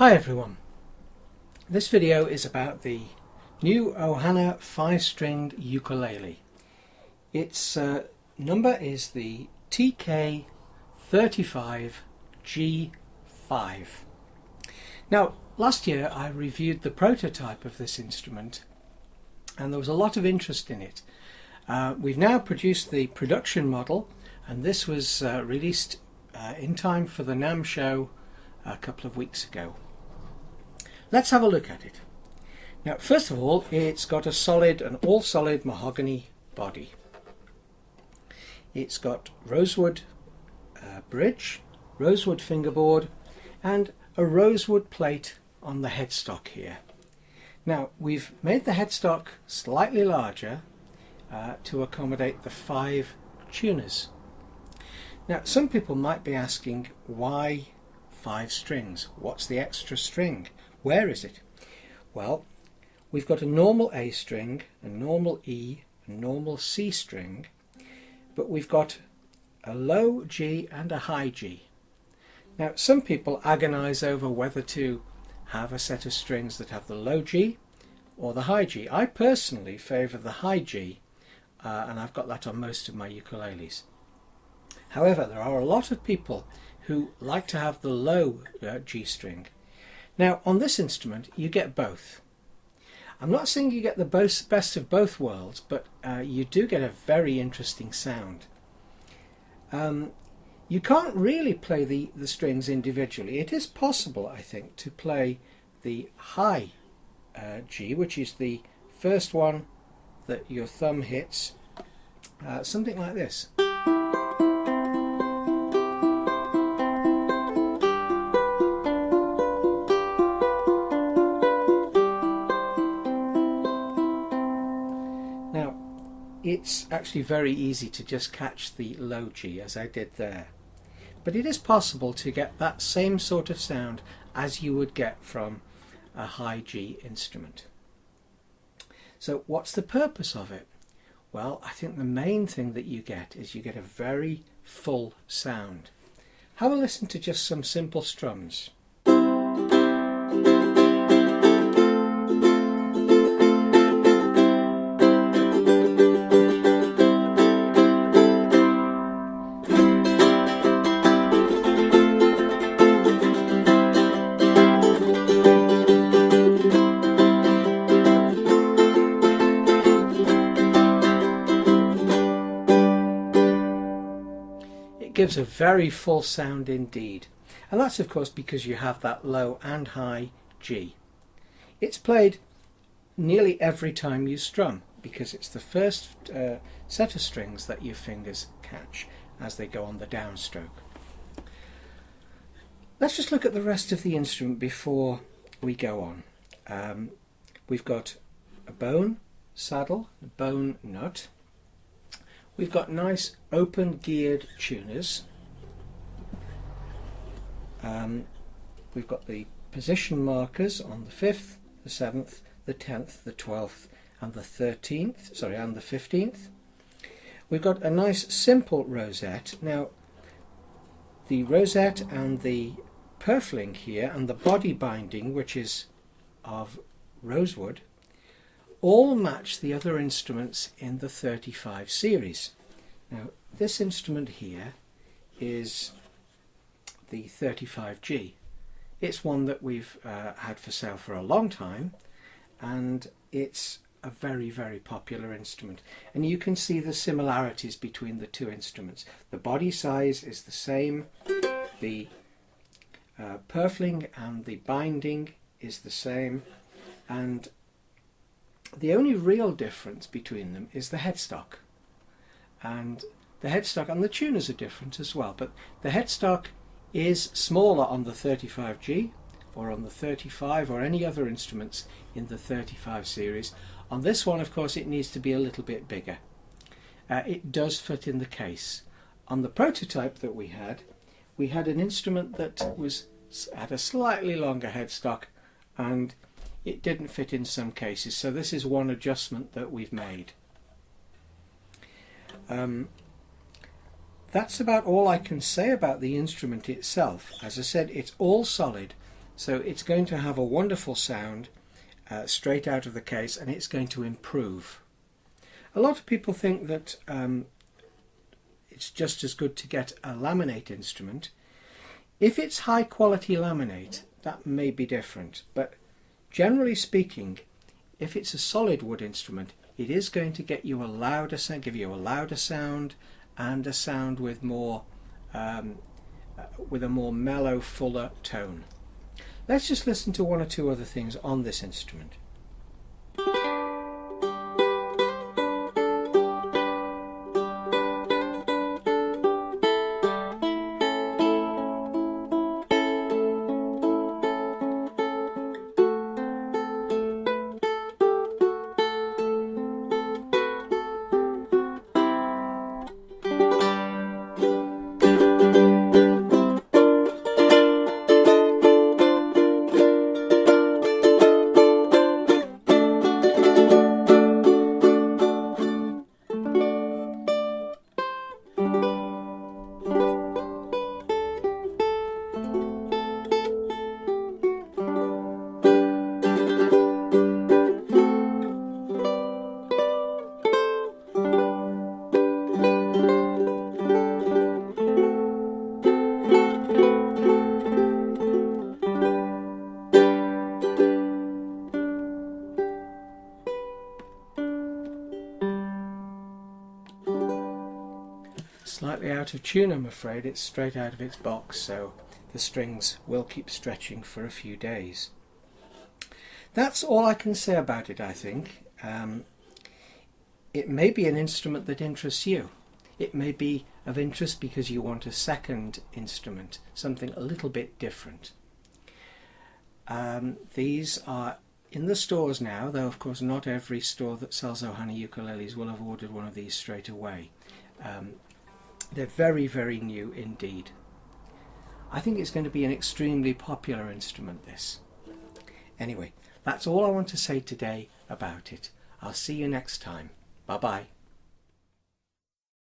Hi everyone, this video is about the new Ohana 5-stringed ukulele. Its number is the TK-35G-5. Now last year I reviewed the prototype of this instrument and there was a lot of interest in it. We've now produced the production model and this was released in time for the NAMM show a couple of weeks ago. Let's have a look at it. Now first of all, it's got an all solid mahogany body. It's got rosewood bridge, rosewood fingerboard and a rosewood plate on the headstock here. Now we've made the headstock slightly larger to accommodate the 5 tuners. Now some people might be asking, why 5 strings? What's the extra string? Where is it? Well, we've got a normal A string, a normal E, a normal C string, but we've got a low G and a high G. Now some people agonize over whether to have a set of strings that have the low G or the high G. I personally favour the high G, and I've got that on most of my ukuleles. However, there are a lot of people who like to have the low G string. Now on this instrument you get both. I'm not saying you get the best of both worlds, but you do get a very interesting sound. You can't really play the strings individually. It is possible, I think, to play the high G, which is the first one that your thumb hits, something like this. It's actually very easy to just catch the low G as I did there, but it is possible to get that same sort of sound as you would get from a high G instrument. So what's the purpose of it? Well, I think the main thing that you get is you get a very full sound. Have a listen to just some simple strums. Gives a very full sound indeed, and that's of course because you have that low and high G. It's played nearly every time you strum because it's the first set of strings that your fingers catch as they go on the downstroke. Let's just look at the rest of the instrument before we go on. We've got a bone saddle, a bone nut. We've got nice open geared tuners. We've got the position markers on the 5th, the 7th, the 10th, the 12th and the 13th, and the 15th. We've got a nice simple rosette. Now the rosette and the purfling here and the body binding, which is of rosewood, all match the other instruments in the 35 series. Now this instrument here is the 35G. It's one that we've had for sale for a long time, and it's a very, very popular instrument. And you can see the similarities between the two instruments. The body size is the same, the purfling and the binding is the same, and the only real difference between them is the headstock. And the headstock and the tuners are different as well, but the headstock is smaller on the 35G or on the 35 or any other instruments in the 35 series. On this one, of course, it needs to be a little bit bigger. It does fit in the case. On the prototype that we had an instrument that had a slightly longer headstock and it didn't fit in some cases, so this is one adjustment that we've made. That's about all I can say about the instrument itself. As I said, it's all solid So it's going to have a wonderful sound straight out of the case, and it's going to improve. A lot of people think that it's just as good to get a laminate instrument. If it's high quality laminate, that may be different, but generally speaking, if it's a solid wood instrument, it is going to get you a louder sound, give you a louder sound, and a sound with more with a more mellow, fuller tone. Let's just listen to one or two other things on this instrument. Slightly out of tune, I'm afraid. It's straight out of its box, so the strings will keep stretching for a few days. That's all I can say about it, I think. It may be an instrument that interests you. It may be of interest because you want a second instrument, something a little bit different. These are in the stores now, though of course not every store that sells Ohana ukuleles will have ordered one of these straight away. They're very, very new indeed. I think it's going to be an extremely popular instrument, this. Anyway, that's all I want to say today about it. I'll see you next time. Bye-bye.